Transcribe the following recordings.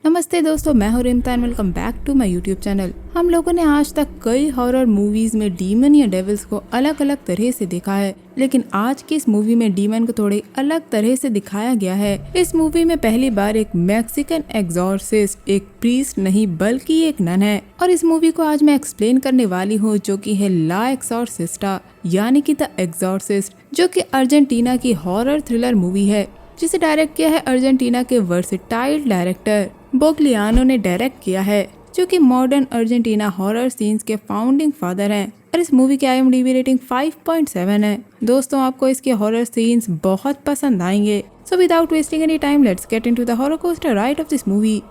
नमस्ते दोस्तों, मैं हूं Rimta and welcome back to my YouTube channel. हम लोगों ने आज तक कई हॉरर मूवीज में डीमन या डेविल्स को अलग अलग तरह से देखा है, लेकिन आज की इस मूवी में डीमन को थोड़ी अलग तरह से दिखाया गया है। इस मूवी में पहली बार एक मैक्सिकन एग्जॉर्सिस्ट एक प्रीस्ट नहीं बल्कि एक नन है, और इस मूवी को आज मैं एक्सप्लेन करने वाली हूँ, जो कि है ला एक्सॉर्सिस्टा यानी कि द एग्जॉर्सिस्ट, जो कि अर्जेंटीना की हॉरर थ्रिलर मूवी है, जिसे डायरेक्ट किया है अर्जेंटीना के वर्सेटाइल डायरेक्टर बोग्लियानो ने डायरेक्ट किया है, जो कि मॉडर्न अर्जेंटीना हॉरर सीन्स के फाउंडिंग फादर हैं। और इस मूवी की IMDb रेटिंग 5.7 है। दोस्तों, आपको इसके हॉरर सीन्स बहुत पसंद आएंगे। So without wasting any time, let's get into the horror coaster ride of this movie.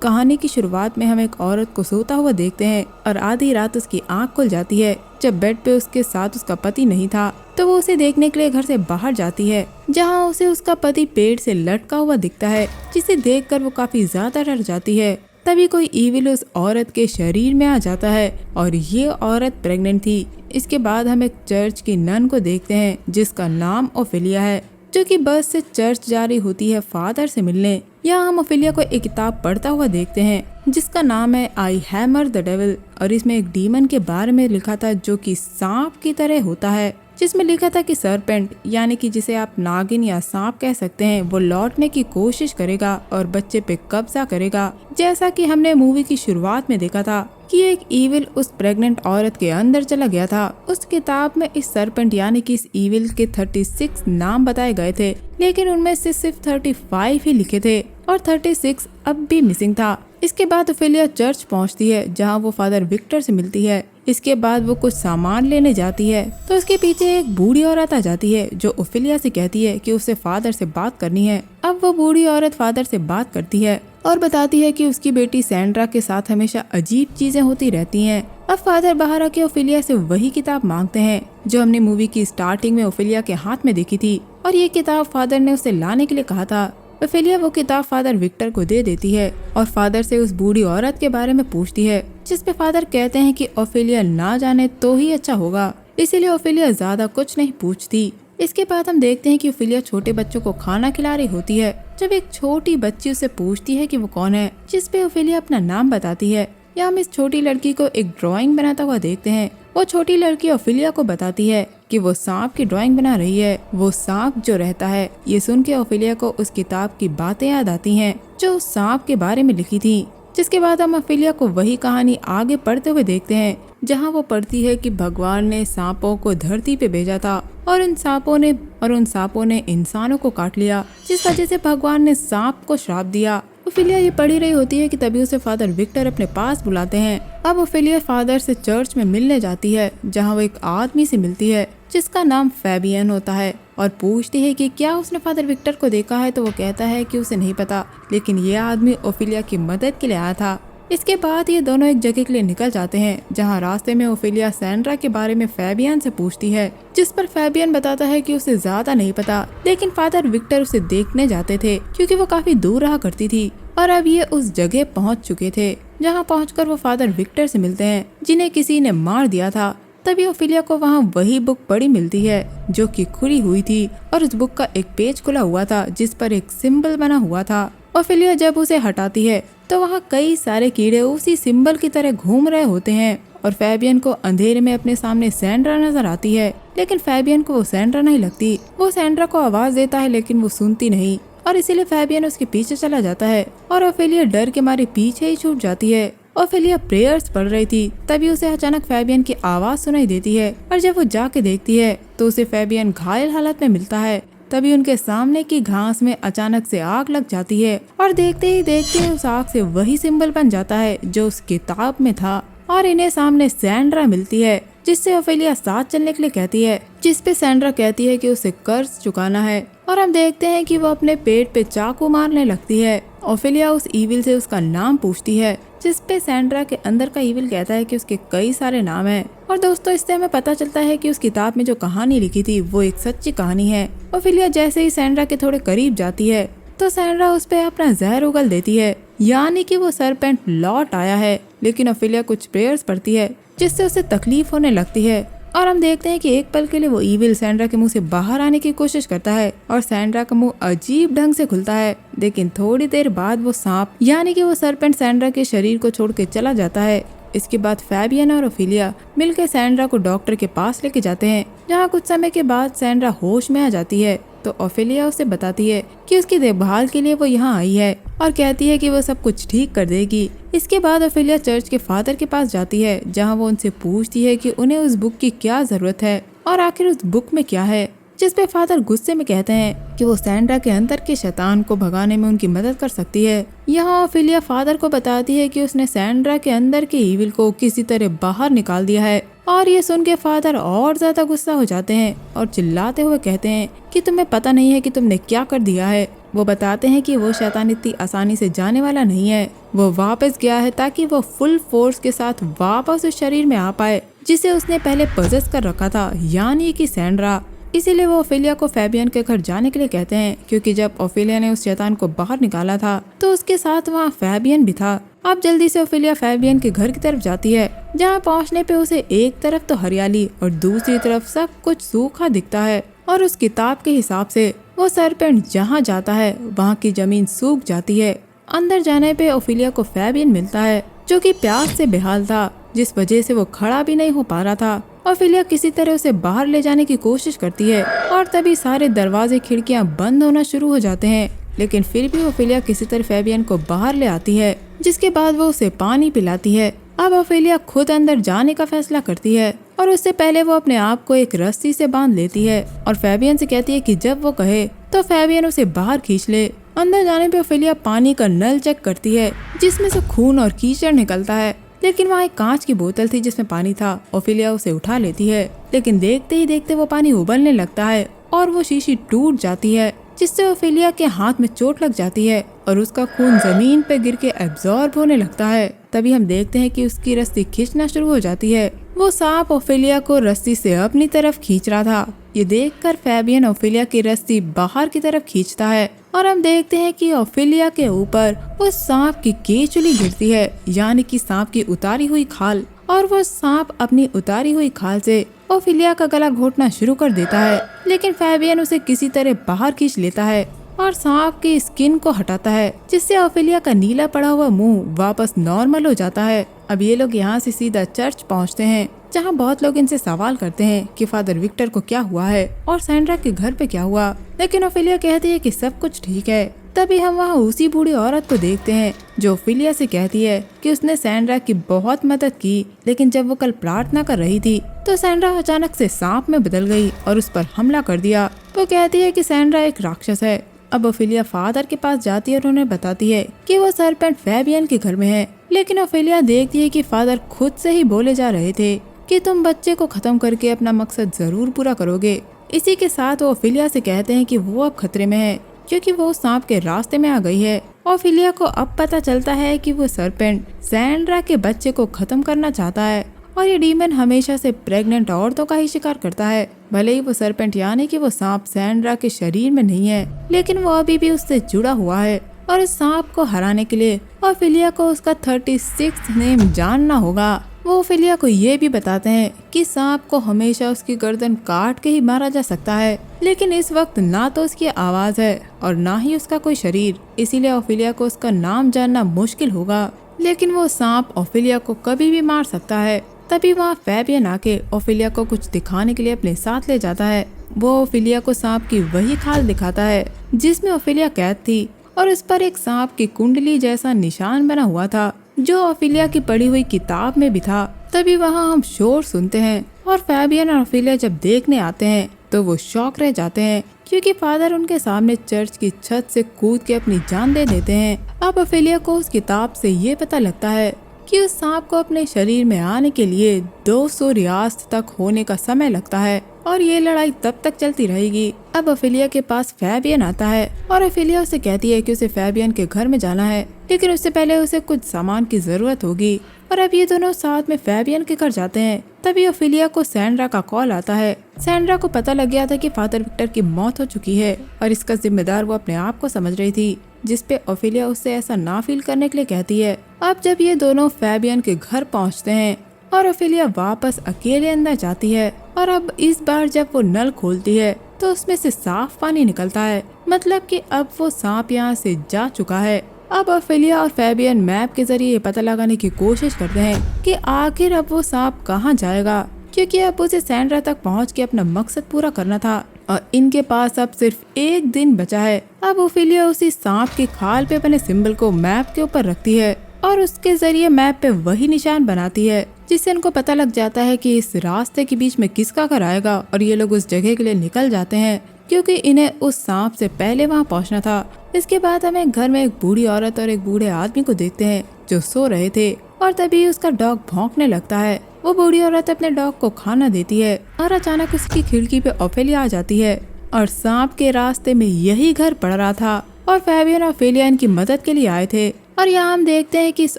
कहानी की शुरुआत में हम एक औरत को सोता हुआ देखते हैं और आधी रात उसकी आंख खुल जाती है। जब बेड पे उसके साथ उसका पति नहीं था, तो वो उसे देखने के लिए घर से बाहर जाती है, जहां उसे उसका पति पेड़ से लटका हुआ दिखता है, जिसे देखकर वो काफी ज्यादा डर जाती है। तभी कोई ईविल उस औरत के शरीर में आ जाता है और ये औरत प्रेग्नेंट थी। इसके बाद हम एक चर्च की नन को देखते हैं, जिसका नाम ओफेलिया है, जो कि बस से चर्च जा रही होती है फादर से मिलने। यहाँ हम ओफेलिया को एक किताब पढ़ता हुआ देखते हैं, जिसका नाम है आई हैमर द डेविल, और इसमें एक डीमन के बारे में लिखा था, जो कि सांप की तरह होता है, जिसमें लिखा था कि सरपेंट यानी कि जिसे आप नागिन या सांप कह सकते हैं, वो लौटने की कोशिश करेगा और बच्चे पे कब्जा करेगा। जैसा कि हमने मूवी की शुरुआत में देखा था कि एक ईविल उस प्रेग्नेंट औरत के अंदर चला गया था। उस किताब में इस सरपेंट यानी कि इस ईविल के 36 नाम बताए गए थे, लेकिन उनमें से सिर्फ 35 ही लिखे थे और 36 अब भी मिसिंग था। इसके बाद ओफेलिया चर्च पहुंचती है, जहां वो फादर विक्टर से मिलती है। इसके बाद वो कुछ सामान लेने जाती है, तो उसके पीछे एक बूढ़ी औरत आ जाती है, जो ओफेलिया से कहती है कि उसे फादर से बात करनी है। अब वो बूढ़ी औरत फादर से बात करती है और बताती है कि उसकी बेटी सैंड्रा के साथ हमेशा अजीब चीजें होती रहती हैं। अब फादर बाहर आके ओफेलिया से वही किताब मांगते हैं, जो हमने मूवी की स्टार्टिंग में ओफेलिया के हाथ में देखी थी, और ये किताब फादर ने उसे लाने के लिए कहा था। ओफेलिया वो किताब फादर विक्टर को दे देती है और फादर से उस बूढ़ी औरत के बारे में पूछती है, जिस पे फादर कहते हैं कि ओफेलिया ना जाने तो ही अच्छा होगा, इसीलिए ओफेलिया ज्यादा कुछ नहीं पूछती। इसके बाद हम देखते हैं कि ओफेलिया छोटे बच्चों को खाना खिला रही होती है, जब एक छोटी बच्ची उसे पूछती है कि वो कौन है, जिस पे ओफेलिया अपना नाम बताती है। यहाँ हम इस छोटी लड़की को एक ड्राइंग बनाता हुआ देखते हैं। वो छोटी लड़की ओफेलिया को बताती है कि वो सांप की ड्राइंग बना रही है, वो सांप जो रहता है। ये सुन के ओफेलिया को उस किताब की बातें याद आती हैं, जो उस सांप के बारे में लिखी थी। जिसके बाद हम ओफेलिया को वही कहानी आगे पढ़ते हुए देखते हैं, जहाँ वो पढ़ती है कि भगवान ने सांपों को धरती पे भेजा था और उन सांपों ने इंसानों को काट लिया, जिस वजह से भगवान ने सांप को श्राप दिया। ओफेलिया ये पढ़ी रही होती है कि तभी उसे फादर विक्टर अपने पास बुलाते हैं। अब ओफेलिया फादर से चर्च में मिलने जाती है, जहाँ वो एक आदमी से मिलती है, जिसका नाम फैबियन होता है, और पूछती है कि क्या उसने फादर विक्टर को देखा है, तो वो कहता है कि उसे नहीं पता, लेकिन ये आदमी ओफेलिया की मदद के लिए आया था। इसके बाद ये दोनों एक जगह के लिए निकल जाते हैं, जहाँ रास्ते में ओफेलिया सैंड्रा के बारे में फैबियन से पूछती है, जिस पर फैबियन बताता है कि उसे ज्यादा नहीं पता, लेकिन फादर विक्टर उसे देखने जाते थे, क्योंकि वो काफी दूर रहा करती थी। और अब ये उस जगह पहुँच चुके थे, जहाँ पहुँचकर वो फादर विक्टर से मिलते हैं, जिन्हें किसी ने मार दिया था। तभी ओफेलिया को वहाँ वही बुक पड़ी मिलती है, जो कि खुली हुई थी, और उस बुक का एक पेज खुला हुआ था, जिस पर एक सिंबल बना हुआ था। ओफेलिया जब उसे हटाती है, तो वहाँ कई सारे कीड़े उसी सिंबल की तरह घूम रहे होते हैं, और फैबियन को अंधेरे में अपने सामने सैंड्रा नजर आती है, लेकिन फैबियन को वो सैंड्रा नहीं लगती। वो सैंड्रा को आवाज देता है, लेकिन वो सुनती नहीं, और इसीलिए फैबियन उसके पीछे चला जाता है, और ओफेलिया डर के मारे पीछे ही छूट जाती है। ओफेलिया प्रेयर्स पढ़ रही थी, तभी उसे अचानक फैबियन की आवाज सुनाई देती है, और जब वो जाके देखती है, तो उसे फैबियन घायल हालत में मिलता है। तभी उनके सामने की घास में अचानक से आग लग जाती है, और देखते ही देखते उस आग से वही सिंबल बन जाता है, जो उस किताब में था, और इन्हें सामने सैंड्रा मिलती है, जिससे ओफेलिया साथ चलने के लिए कहती है, जिस पे सैंड्रा कहती है कि उसे कर्ज चुकाना है, और हम देखते हैं कि वो अपने पेट पे चाकू मारने लगती है। ओफेलिया उस ईविल से उसका नाम पूछती है, जिस पे सैंड्रा के अंदर का ईविल कहता है कि उसके कई सारे नाम हैं। और दोस्तों, इससे हमें पता चलता है कि उस किताब में जो कहानी लिखी थी वो एक सच्ची कहानी है। ओफेलिया जैसे ही सैंड्रा के थोड़े करीब जाती है, तो सैंड्रा उस पे अपना जहर उगल देती है, यानी कि वो सरपेंट लौट आया है। लेकिन ओफेलिया कुछ प्रेयर्स पढ़ती है, जिससे उसे तकलीफ होने लगती है, और हम देखते हैं कि एक पल के लिए वो ईविल सैंड्रा के मुंह से बाहर आने की कोशिश करता है और सैंड्रा का मुंह अजीब ढंग से खुलता है। लेकिन थोड़ी देर बाद वो सांप यानी कि वो सरपेंट सैंड्रा के शरीर को छोड़ के चला जाता है। इसके बाद फैबियन और ओफिलिया मिलकर सैंड्रा को डॉक्टर के पास लेके जाते हैं, जहाँ कुछ समय के बाद सैंड्रा होश में आ जाती है। तो ओफिलिया उसे बताती है कि उसकी देखभाल के लिए वो यहाँ आई है और कहती है कि वो सब कुछ ठीक कर देगी। इसके बाद ओफिलिया चर्च के फादर के पास जाती है, जहाँ वो उनसे पूछती है कि उन्हें उस बुक की क्या जरूरत है और आखिर उस बुक में क्या है, जिस पे फादर गुस्से में कहते हैं कि वो सैंड्रा के अंदर के शैतान को भगाने में उनकी मदद कर सकती है। यहाँ ओफिलिया फादर को बताती है कि उसने सैंड्रा के अंदर के ईविल को किसी तरह बाहर निकाल दिया है और ये सुन के फादर और ज्यादा गुस्सा हो जाते हैं और चिल्लाते हुए कहते हैं कि तुम्हें पता नहीं है कि तुमने क्या कर दिया है। वो बताते हैं कि वो शैतान इतनी आसानी से जाने वाला नहीं है, वो वापस गया है ताकि वो फुल फोर्स के साथ वापस उस शरीर में आ पाए जिसे उसने पहले पजेस कर रखा था, यानी कि सैंड्रा। इसीलिए वो ओफिलिया को फैबियन के घर जाने के लिए कहते हैं, क्योंकि जब ओफिलिया ने उस शैतान को बाहर निकाला था तो उसके साथ वहाँ फैबियन भी था। अब जल्दी से ओफिलिया फैबियन के घर की तरफ जाती है, जहाँ पहुँचने पे उसे एक तरफ तो हरियाली और दूसरी तरफ सब कुछ सूखा दिखता है और उस किताब के हिसाब से वो सरपेंट जहाँ जाता है वहाँ की जमीन सूख जाती है। अंदर जाने पे ओफिलिया को फैबियन मिलता है, जो कि प्यास से बेहाल था, जिस वजह से वो खड़ा भी नहीं हो पा रहा था। ओफिलिया किसी तरह उसे बाहर ले जाने की कोशिश करती है और तभी सारे दरवाजे खिड़कियां बंद होना शुरू हो जाते हैं, लेकिन फिर भी ओफिलिया किसी तरह फैबियन को बाहर ले आती है, जिसके बाद वो उसे पानी पिलाती है। अब ओफिलिया खुद अंदर जाने का फैसला करती है और उससे पहले वो अपने आप को एक रस्सी से बांध लेती है और फैबियन से कहती है कि जब वो कहे तो फैबियन उसे बाहर खींच ले। अंदर जाने पे ओफिलिया पानी का नल चेक करती है, जिसमें से खून और कीचड़ निकलता है, लेकिन वहाँ एक कांच की बोतल थी जिसमें पानी था। ओफिलिया उसे उठा लेती है, लेकिन देखते ही देखते वो पानी उबलने लगता है और वो शीशी टूट जाती है, जिससे ओफिलिया के हाथ में चोट लग जाती है और उसका खून जमीन पे गिर के एब्जॉर्ब होने लगता है। तभी हम देखते हैं कि उसकी रस्सी खींचना शुरू हो जाती है। वो सांप ओफिलिया को रस्सी से अपनी तरफ खींच रहा था। ये देखकर फैबियन ओफिलिया की रस्सी बाहर की तरफ खींचता है और हम देखते हैं कि ओफिलिया के ऊपर उस सांप की केचुली गिरती है, यानी कि सांप की उतारी हुई खाल, और वो सांप अपनी उतारी हुई खाल से ओफिलिया का गला घोटना शुरू कर देता है। लेकिन फैबियन उसे किसी तरह बाहर खींच लेता है और सांप की स्किन को हटाता है, जिससे ओफिलिया का नीला पड़ा हुआ मुंह वापस नॉर्मल हो जाता है। अब ये लोग यहाँ से सीधा चर्च पहुँचते हैं, जहाँ बहुत लोग इनसे सवाल करते हैं कि फादर विक्टर को क्या हुआ है और सैंड्रा के घर पे क्या हुआ, लेकिन ओफिलिया कहती है कि सब कुछ ठीक है। तभी हम वहाँ उसी बूढ़ी औरत को देखते हैं जो ओफिलिया से कहती है कि उसने सैंड्रा की बहुत मदद की, लेकिन जब वो कल प्रार्थना कर रही थी तो सैंड्रा अचानक से सांप में बदल गई और उस पर हमला कर दिया। वो कहती है कि सैंड्रा एक राक्षस है। अब ओफिलिया फादर के पास जाती है और उन्हें बताती है कि वो सरपेंट फैबियन के घर में है, लेकिन ओफिलिया देखती है कि फादर खुद से ही बोले जा रहे थे कि तुम बच्चे को खत्म करके अपना मकसद जरूर पूरा करोगे। इसी के साथ वो ओफिलिया से कहते हैं कि वो अब खतरे में है, क्योंकि वो सांप के रास्ते में आ गई है। ओफिलिया को अब पता चलता है कि वो सरपेंट सैंड्रा के बच्चे को खत्म करना चाहता है और ये डीमन हमेशा से प्रेग्नेंट औरतों का ही शिकार करता है। भले ही वो सरपेंट यानी कि वो सांप सैंड्रा के शरीर में नहीं है, लेकिन वो अभी भी उससे जुड़ा हुआ है और इस सांप को हराने के लिए ओफिलिया को उसका 36 नेम जानना होगा। वो ओफिलिया को ये भी बताते हैं कि सांप को हमेशा उसकी गर्दन काट के ही मारा जा सकता है, लेकिन इस वक्त ना तो उसकी आवाज है और ना ही उसका कोई शरीर, इसीलिए ओफिलिया को उसका नाम जानना मुश्किल होगा। लेकिन वो सांप ओफिलिया को कभी भी मार सकता है। तभी वहाँ फैबियन आके ओफिलिया को कुछ दिखाने के लिए अपने साथ ले जाता है। वो ओफिलिया को सांप की वही खाल दिखाता है जिसमें ओफिलिया कैद थी और इस पर एक सांप की कुंडली जैसा निशान बना हुआ था, जो ओफिलिया की पढ़ी हुई किताब में भी था। तभी वहाँ हम शोर सुनते हैं और फैबियन और ओफिलिया जब देखने आते हैं तो वो शॉक रह जाते हैं, क्योंकि फादर उनके सामने चर्च की छत से कूद के अपनी जान दे देते हैं। अब ओफिलिया को उस किताब से ये पता लगता है कि उस सांप को अपने शरीर में आने के लिए 200 रियास्त तक होने का समय लगता है और ये लड़ाई तब तक चलती रहेगी। अब ओफिलिया के पास फैबियन आता है और ओफिलिया उसे कहती है कि उसे फैबियन के घर में जाना है, लेकिन उससे पहले उसे कुछ सामान की जरूरत होगी। और अब ये दोनों साथ में फैबियन के घर जाते हैं। तभी ओफिलिया को सैंड्रा का कॉल आता है। सैंड्रा को पता लग गया था कि फादर विक्टर की मौत हो चुकी है और इसका जिम्मेदार वो अपने आप को समझ रही थी, जिसपे ओफिलिया उससे ऐसा ना फील करने के लिए कहती है। अब जब ये दोनों फैबियन के घर पहुंचते हैं और ओफिलिया वापस अकेले अंदर जाती है और अब इस बार जब वो नल खोलती है तो उसमें से साफ पानी निकलता है, मतलब कि अब वो सांप यहाँ से जा चुका है। अब ओफेलिया और फैबियन मैप के जरिए पता लगाने की कोशिश करते हैं कि आखिर अब वो सांप कहाँ जाएगा, क्योंकि अब उसे सैंड्रा तक पहुँच के अपना मकसद पूरा करना था और इनके पास अब सिर्फ एक दिन बचा है। अब ओफेलिया उसी सांप की खाल पे बने सिंबल को मैप के ऊपर रखती है और उसके जरिए मैप पे वही निशान बनाती है, जिससे इनको पता लग जाता है कि इस रास्ते के बीच में किसका घर आएगा और ये लोग उस जगह के लिए निकल जाते हैं, क्योंकि इन्हें उस सांप से पहले वहाँ पहुँचना था। इसके बाद हमें घर में एक बूढ़ी औरत और एक बूढ़े आदमी को देखते हैं जो सो रहे थे और तभी उसका डॉग भौंकने लगता है। वो बूढ़ी औरत अपने डॉग को खाना देती है और अचानक उसकी खिड़की पे ओफेलिया आ जाती है और सांप के रास्ते में यही घर पड़ रहा था और फैबियन और ओफेलिया इनकी मदद के लिए आए थे। और यहाँ हम देखते हैं कि इस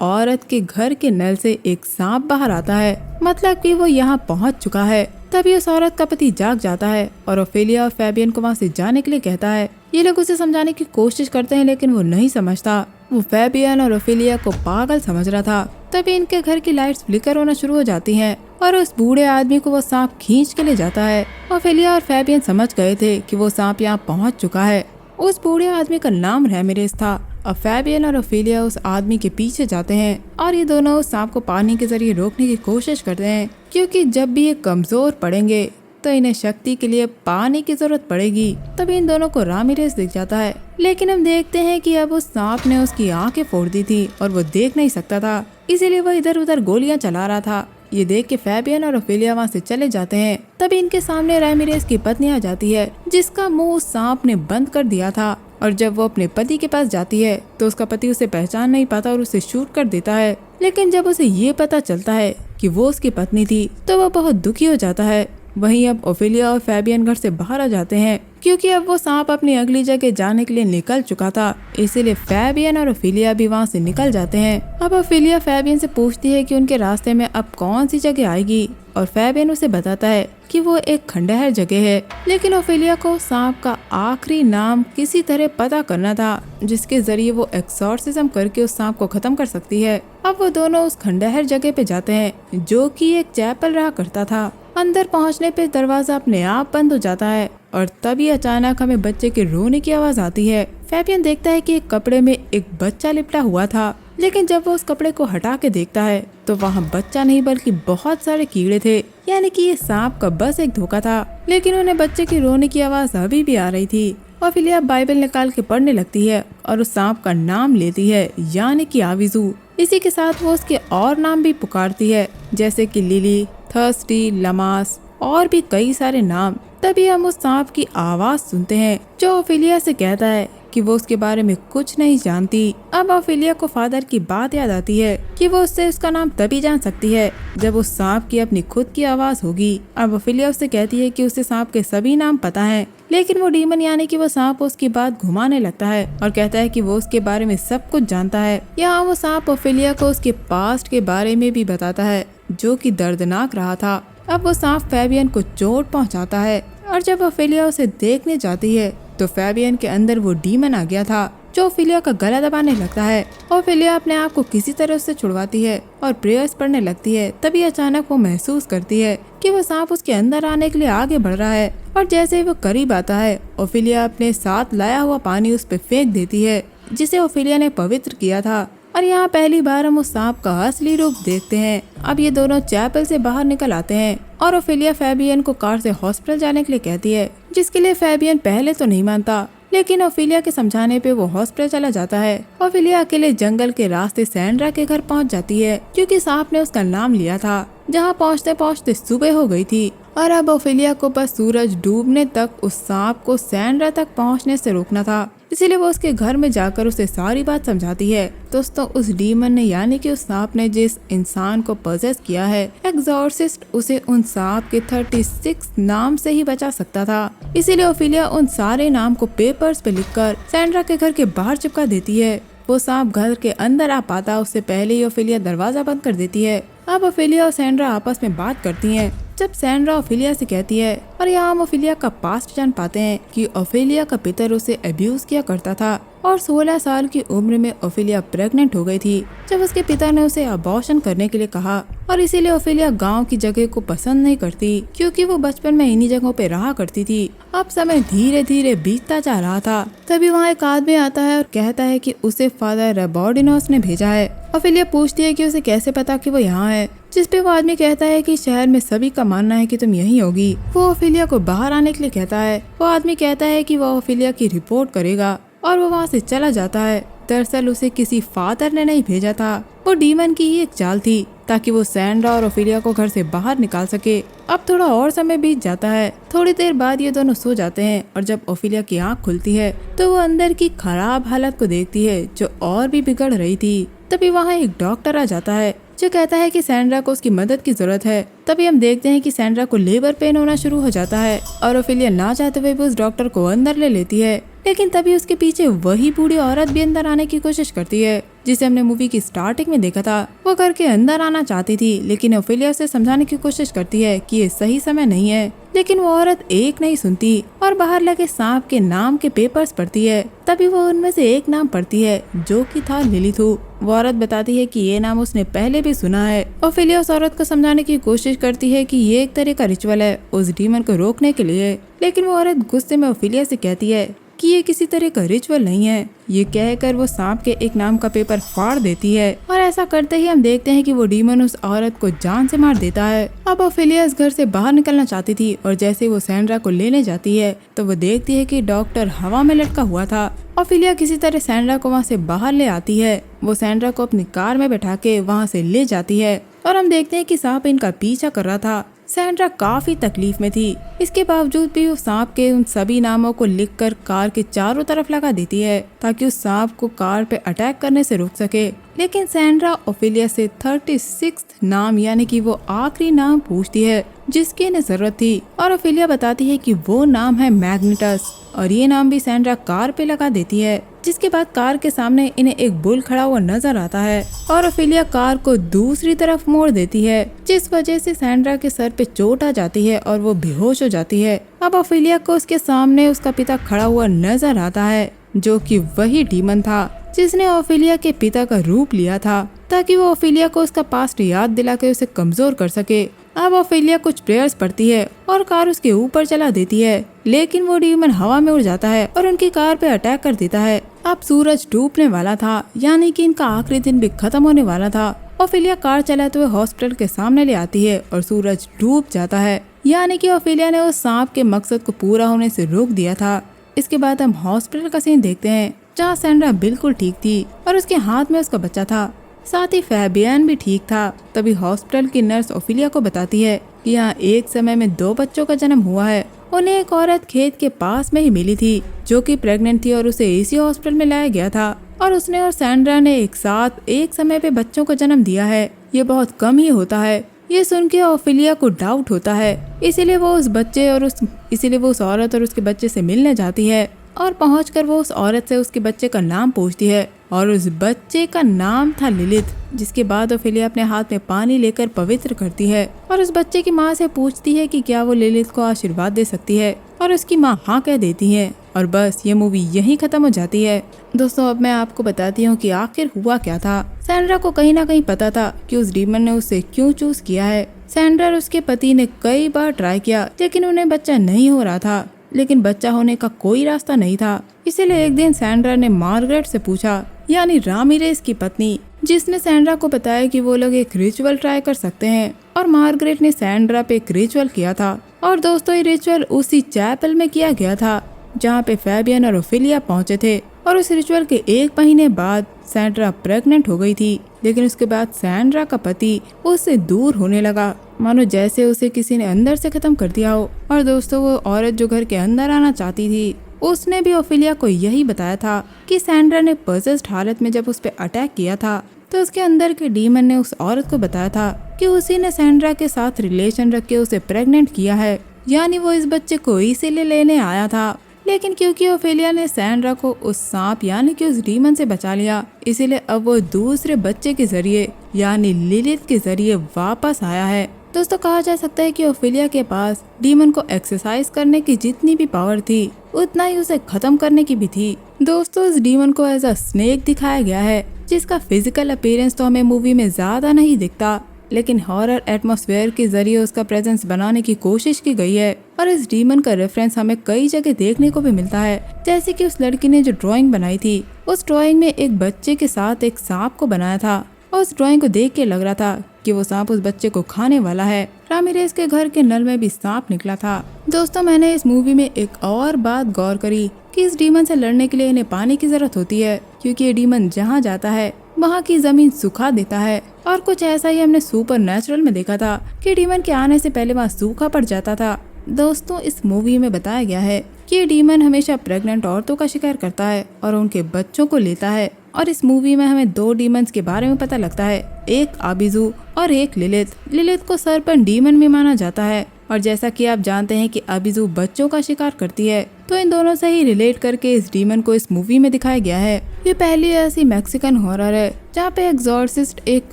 औरत के घर के नल से एक सांप बाहर आता है, मतलब कि वो यहाँ पहुँच चुका है। तभी उस औरत का पति जाग जाता है और ओफेलिया और फैबियन को वहाँ से जाने के लिए कहता है। ये लोग उसे समझाने की कोशिश करते हैं लेकिन वो नहीं समझता। वो फैबियन और ओफेलिया को पागल समझ रहा था। तभी इनके घर की लाइट्स फ्लिकर होना शुरू हो जाती हैं और उस बूढ़े आदमी को वो सांप खींच के ले जाता है। ओफेलिया और फैबियन समझ गए थे कि वो सांप यहाँ पहुँच चुका है। उस बूढ़े आदमी का नाम रैमिरेज था। अब फैबियन और ओफेलिया उस आदमी के पीछे जाते हैं और ये दोनों उस सांप को पानी के जरिए रोकने की कोशिश करते हैं, क्योंकि जब भी ये कमजोर पड़ेंगे तो इन्हें शक्ति के लिए पानी की जरूरत पड़ेगी। तभी इन दोनों को रामिरेज दिख जाता है, लेकिन हम देखते हैं कि अब उस सांप ने उसकी आंखें फोड़ दी थी और वो देख नहीं सकता था, इसीलिए वो इधर उधर गोलियां चला रहा था। ये देख के फैबियन और ओफेलिया वहाँ से चले जाते हैं। तभी इनके सामने रामिरेज की पत्नी आ जाती है, जिसका मुंह उस सांप ने बंद कर दिया था। और जब वो अपने पति के पास जाती है तो उसका पति उसे पहचान नहीं पाता और उसे शूट कर देता है। लेकिन जब उसे ये पता चलता है कि वो उसकी पत्नी थी तो वो बहुत दुखी हो जाता है। वहीं अब ओफेलिया और फैबियन घर से बाहर आ जाते हैं, क्योंकि अब वो सांप अपनी अगली जगह जाने के लिए निकल चुका था, इसीलिए फैबियन और ओफेलिया भी वहाँ से निकल जाते हैं। अब ओफेलिया फैबियन से पूछती है कि उनके रास्ते में अब कौन सी जगह आएगी और फैबियन उसे बताता है कि वो एक खंडहर जगह है। लेकिन ओफेलिया को सांप का आखिरी नाम किसी तरह पता करना था, जिसके जरिए वो एक्सॉर्सिज्म करके उस सांप को खत्म कर सकती है। अब वो दोनों उस खंडहर जगह पे जाते हैं, जो कि एक चैपल रहा करता था। अंदर पहुंचने पे दरवाजा अपने आप बंद हो जाता है और तभी अचानक हमें बच्चे के रोने की आवाज आती है। फैबियन देखता है कि एक कपड़े में एक बच्चा लिपटा हुआ था, लेकिन जब वो उस कपड़े को हटा के देखता है तो वहाँ बच्चा नहीं बल्कि बहुत सारे कीड़े थे, यानी कि ये सांप का बस एक धोखा था। लेकिन उन्हें बच्चे की रोने की आवाज अभी भी आ रही थी। ओफेलिया बाइबल निकाल के पढ़ने लगती है और उस सांप का नाम लेती है, यानी कि आविजू। इसी के साथ वो उसके और नाम भी पुकारती है, जैसे कि लिली, थर्स्टी, लमास और भी कई सारे नाम। तभी हम उस सांप की आवाज सुनते हैं जो ओफेलिया से कहता है कि वो उसके बारे में कुछ नहीं जानती। अब ओफेलिया को फादर की बात याद आती है कि वो उससे उसका नाम तभी जान सकती है जब उस सांप की अपनी खुद की आवाज होगी। अब ओफेलिया उससे कहती है कि उसे सांप के सभी नाम पता हैं, लेकिन वो डीमन यानी कि वो सांप उसकी बात घुमाने लगता है और कहता है कि वो उसके बारे में सब कुछ जानता है। यहाँ वो सांप ओफेलिया को उसके पास्ट के बारे में भी बताता है, जो कि दर्दनाक रहा था। अब वो सांप फैबियन को चोट पहुंचाता है और जब ओफेलिया उसे देखने जाती है तो फैबियन के अंदर वो डीमन आ गया था, जो ओफेलिया का गला दबाने लगता है। ओफेलिया अपने आप को किसी तरह उससे छुड़वाती है और प्रेयर्स पढ़ने लगती है। तभी अचानक वो महसूस करती है कि वो सांप उसके अंदर आने के लिए आगे बढ़ रहा है और जैसे ही वो करीब आता है ओफेलिया अपने साथ लाया हुआ पानी उस पर फेंक देती है, जिसे ओफेलिया ने पवित्र किया था। और यहाँ पहली बार हम उस सांप का असली रूप देखते हैं। अब ये दोनों चैपल से बाहर निकल आते हैं और ओफेलिया फैबियन को कार से हॉस्पिटल जाने के लिए कहती है, जिसके लिए फैबियन पहले तो नहीं मानता, लेकिन ओफेलिया के समझाने पे वो हॉस्पिटल चला जाता है। ओफेलिया अकेले जंगल के रास्ते सैंड्रा के घर पहुंच जाती है, क्योंकि सांप ने उसका नाम लिया था। जहां पहुंचते पहुंचते सुबह हो गई थी और अब ओफेलिया को बस सूरज डूबने तक उस सांप को सैंड्रा तक पहुंचने से रोकना था, इसीलिए वो उसके घर में जाकर उसे सारी बात समझाती है। दोस्तों, उस डीमन ने यानी कि उस सांप ने जिस इंसान को पजेस किया है, एक्सॉर्सिस्ट उसे उन सांप के 36 नाम से ही बचा सकता था। इसीलिए ओफेलिया उन सारे नाम को पेपर्स पे लिखकर सैंड्रा के घर के बाहर चिपका देती है। वो सांप घर के अंदर आ पाता उससे पहले ही ओफेलिया दरवाजा बंद कर देती है। अब ओफेलिया और सैंड्रा आपस में बात करती हैं। जब सैंड्रा ओफेलिया से कहती है और यहाँ हम ओफेलिया का पास्ट जान पाते हैं कि ओफेलिया का पितर उसे अब्यूज किया करता था, और 16 साल की उम्र में ओफिलिया प्रेग्नेंट हो गई थी जब उसके पिता ने उसे अबॉर्शन करने के लिए कहा। और इसीलिए ओफिलिया गांव की जगह को पसंद नहीं करती क्योंकि वो बचपन में इन्हीं जगहों पे रहा करती थी। अब समय धीरे धीरे बीतता जा रहा था, तभी वहाँ एक आदमी आता है और कहता है कि उसे फादर रेबॉर्डिनोस ने भेजा है। ओफिलिया पूछती है कि उसे कैसे पता कि वो यहाँ है, जिस पे वो आदमी कहता है कि शहर में सभी का मानना है कि तुम यहीं होगी। वो ओफिलिया को बाहर आने के लिए कहता है। वो आदमी कहता है कि वो ओफिलिया की रिपोर्ट करेगा और वो वहाँ से चला जाता है। दरअसल उसे किसी फादर ने नहीं भेजा था, वो डीमन की ही एक चाल थी ताकि वो सैंड्रा और ओफिलिया को घर से बाहर निकाल सके। अब थोड़ा और समय बीत जाता है। थोड़ी देर बाद ये दोनों सो जाते हैं और जब ओफिलिया की आंख खुलती है तो वो अंदर की खराब हालत को देखती है जो और भी बिगड़ रही थी। तभी वहाँ एक डॉक्टर आ जाता है जो कहता है कि सैंड्रा को उसकी मदद की जरूरत है। तभी हम देखते हैं कि सैंड्रा को लेबर पेन होना शुरू हो जाता है और ओफिलिया ना चाहते हुए भी उस डॉक्टर को अंदर ले लेती है। लेकिन तभी उसके पीछे वही बूढ़ी औरत भी अंदर आने की कोशिश करती है जिसे हमने मूवी की स्टार्टिंग में देखा था। वो घर के अंदर आना चाहती थी लेकिन ओफिलिया उसे समझाने की कोशिश करती है कि ये सही समय नहीं है, लेकिन वो औरत एक नहीं सुनती और बाहर लगे सांप के नाम के पेपर्स पढ़ती है। तभी वो उनमें से एक नाम पढ़ती है जो कि था लिलिथू। वो औरत बताती है कि ये नाम उसने पहले भी सुना है। ओफिलिया उस औरत को समझाने की कोशिश करती है कि ये एक तरह का रिचुअल है उस डीमन को रोकने के लिए, लेकिन वो औरत गुस्से में ओफिलिया से कहती है कि ये किसी तरह का रिचुअल नहीं है। ये कहकर वो सांप के एक नाम का पेपर फाड़ देती है और ऐसा करते ही हम देखते हैं कि वो डीमन उस औरत को जान से मार देता है। अब ओफिलिया इस घर से बाहर निकलना चाहती थी और जैसे वो सैंड्रा को लेने जाती है तो वो देखती है कि डॉक्टर हवा में लटका हुआ था। ओफिलिया किसी तरह सैंड्रा को वहाँ से बाहर ले आती है। वो सैंड्रा को अपनी कार में बैठा के वहाँ से ले जाती है और हम देखते हैं कि सांप इनका पीछा कर रहा था। सैंड्रा काफी तकलीफ में थी, इसके बावजूद भी वो सांप के उन सभी नामों को लिखकर कार के चारों तरफ लगा देती है ताकि उस सांप को कार पे अटैक करने से रोक सके। लेकिन सैंड्रा ओफिलिया से 36 नाम यानी कि वो आखिरी नाम पूछती है जिसकी इन्हें जरूरत थी और ओफिलिया बताती है कि वो नाम है मैग्नेटस और ये नाम भी सैंड्रा कार पे लगा देती है। जिसके बाद कार के सामने इन्हें एक बुल खड़ा हुआ नजर आता है और ओफिलिया कार को दूसरी तरफ मोड़ देती है जिस वजह से सैंड्रा के सर पे चोट आ जाती है और वो बेहोश हो जाती है। अब ओफिलिया को उसके सामने उसका पिता खड़ा हुआ नजर आता है जो कि वही डीमन था जिसने ओफिलिया के पिता का रूप लिया था ताकि वो ओफिलिया को उसका पास्ट याद दिला के उसे कमजोर कर सके। अब ओफिलिया कुछ प्रेयर्स पढ़ती है और कार उसके ऊपर चला देती है, लेकिन वो डीमन हवा में उड़ जाता है और उनकी कार पे अटैक कर देता है। अब सूरज डूबने वाला था यानी कि इनका आखिरी दिन भी खत्म होने वाला था। ओफिलिया कार चलाते हुए हॉस्पिटल के सामने ले आती है और सूरज डूब जाता है यानी कि ओफिलिया ने उस सांप के मकसद को पूरा होने से रोक दिया था। इसके बाद हम हॉस्पिटल का सीन देखते हैं जहाँ सैंड्रा बिल्कुल ठीक थी और उसके हाथ में उसका बच्चा था, साथ ही फैबियन भी ठीक था। तभी हॉस्पिटल की नर्स ओफिलिया को बताती है कि यहाँ एक समय में 2 बच्चों का जन्म हुआ है। उन्हें एक औरत खेत के पास में ही मिली थी जो कि प्रेग्नेंट थी और उसे इसी हॉस्पिटल में लाया गया था और उसने और सैंड्रा ने एक साथ एक समय पे बच्चों को जन्म दिया है। ये बहुत कम ही होता है। ये सुन के ओफिलिया को डाउट होता है, इसीलिए वो उस औरत और उसके बच्चे से मिलने जाती है और पहुंचकर वो उस औरत से उसके बच्चे का नाम पूछती है और उस बच्चे का नाम था लिलिथ। जिसके बाद ओफिलिया अपने हाथ में पानी लेकर पवित्र करती है और उस बच्चे की माँ से पूछती है कि क्या वो लिलिथ को आशीर्वाद दे सकती है और उसकी माँ हाँ कह देती है और बस ये मूवी यहीं खत्म हो जाती है। दोस्तों अब मैं आपको बताती हूँ कि आखिर हुआ क्या था। सैंड्रा को कहीं ना कहीं पता था कि उस डीमन ने उसे क्यों चूज किया है। सैंड्रा और उसके पति ने कई बार ट्राई किया लेकिन उन्हें बच्चा नहीं हो रहा था, लेकिन बच्चा होने का कोई रास्ता नहीं था। इसीलिए एक दिन सैंड्रा ने मार्गरेट से पूछा, यानी रामिरेस की पत्नी, जिसने सैंड्रा को बताया कि वो लोग एक रिचुअल ट्राई कर सकते हैं और मार्गरेट ने सैंड्रा पे एक रिचुअल किया था। और दोस्तों ये रिचुअल उसी चैपल में किया गया था जहाँ पे फैबियन और ओफिलिया पहुँचे थे और उस रिचुअल के 1 महीने बाद सैंड्रा प्रेग्नेंट हो गई थी। लेकिन उसके बाद सैंड्रा का पति उससे दूर होने लगा, मानो जैसे उसे किसी ने अंदर से खत्म कर दिया हो। और दोस्तों वो औरत जो घर के अंदर आना चाहती थी उसने भी ओफिलिया को यही बताया था कि सैंड्रा ने पोजेस्ड हालत में जब उस पर अटैक किया था तो उसके अंदर के डीमन ने उस औरत को बताया था कि उसी ने सैंड्रा के साथ रिलेशन रख के उसे प्रेग्नेंट किया है, यानी वो इस बच्चे को इसीलिए लेने आया था। लेकिन क्योंकि ओफिलिया ने सैंड्रा को उस सांप यानी कि उस डीमन से बचा लिया, इसीलिए अब वो दूसरे बच्चे के जरिए यानी लिलिथ के जरिए वापस आया है। दोस्तों कहा जा सकता है कि ओफिलिया के पास डीमन को एक्सरसाइज करने की जितनी भी पावर थी उतना ही उसे खत्म करने की भी थी। दोस्तों इस डीमन को एज अ स्नेक दिखाया गया है, जिसका फिजिकल अपीयरेंस तो हमें मूवी में ज्यादा नहीं दिखता, लेकिन हॉरर एटमॉस्फेयर के जरिए उसका प्रेजेंस बनाने की कोशिश की गई है। और इस डीमन का रेफरेंस हमें कई जगह देखने को भी मिलता है, जैसे कि उस लड़की ने जो ड्राइंग बनाई थी, उस ड्राइंग में एक बच्चे के साथ एक सांप को बनाया था और उस ड्राइंग को देख के लग रहा था कि वो सांप उस बच्चे को खाने वाला है। रामिरेज के घर के नल में भी सांप निकला था। दोस्तों मैंने इस मूवी में एक और बात गौर करी कि इस डीमन से लड़ने के लिए इन्हें पानी की जरूरत होती है, क्योंकि ये डीमन जहाँ जाता है वहाँ की जमीन सुखा देता है। और कुछ ऐसा ही हमने सुपर नेचुरल में देखा था कि डीमन के आने से पहले वहाँ सूखा पड़ जाता था। दोस्तों इस मूवी में बताया गया है कि ये डीमन हमेशा प्रेग्नेंट औरतों का शिकार करता है और उनके बच्चों को लेता है। और इस मूवी में हमें 2 डीमंस के बारे में पता लगता है, एक आबिजू और एक लिलिथ। लिलिथ को सरपंच डीमन में माना जाता है, और जैसा कि आप जानते हैं कि आबिजू बच्चों का शिकार करती है, तो इन दोनों से ही रिलेट करके इस डीमन को इस मूवी में दिखाया गया है। ये पहली ऐसी मैक्सिकन हॉरर है जहाँ पे एग्जॉर्सिस्ट एक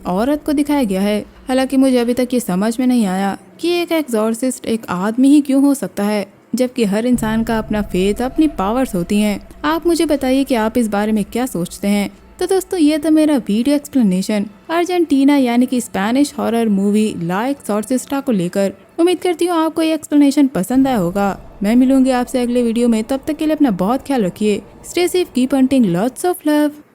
औरत को दिखाया गया है। हालांकि मुझे अभी तक ये समझ में नहीं आया कि एक एग्जॉर्सिस्ट एक आदमी ही क्यों हो सकता है, जबकि हर इंसान का अपना फेथ, अपनी पावर्स होती हैं। आप मुझे बताइए कि आप इस बारे में क्या सोचते हैं। तो दोस्तों ये था मेरा वीडियो एक्सप्लेनेशन अर्जेंटीना यानी कि स्पेनिश हॉरर मूवी ला एक्सॉर्सिस्टा को लेकर। उम्मीद करती हूँ आपको ये एक्सप्लेनेशन पसंद आया होगा। मैं मिलूंगी आपसे अगले वीडियो में, तब तक के लिए अपना बहुत ख्याल रखिए। Stay safe, keep hunting, lots of love.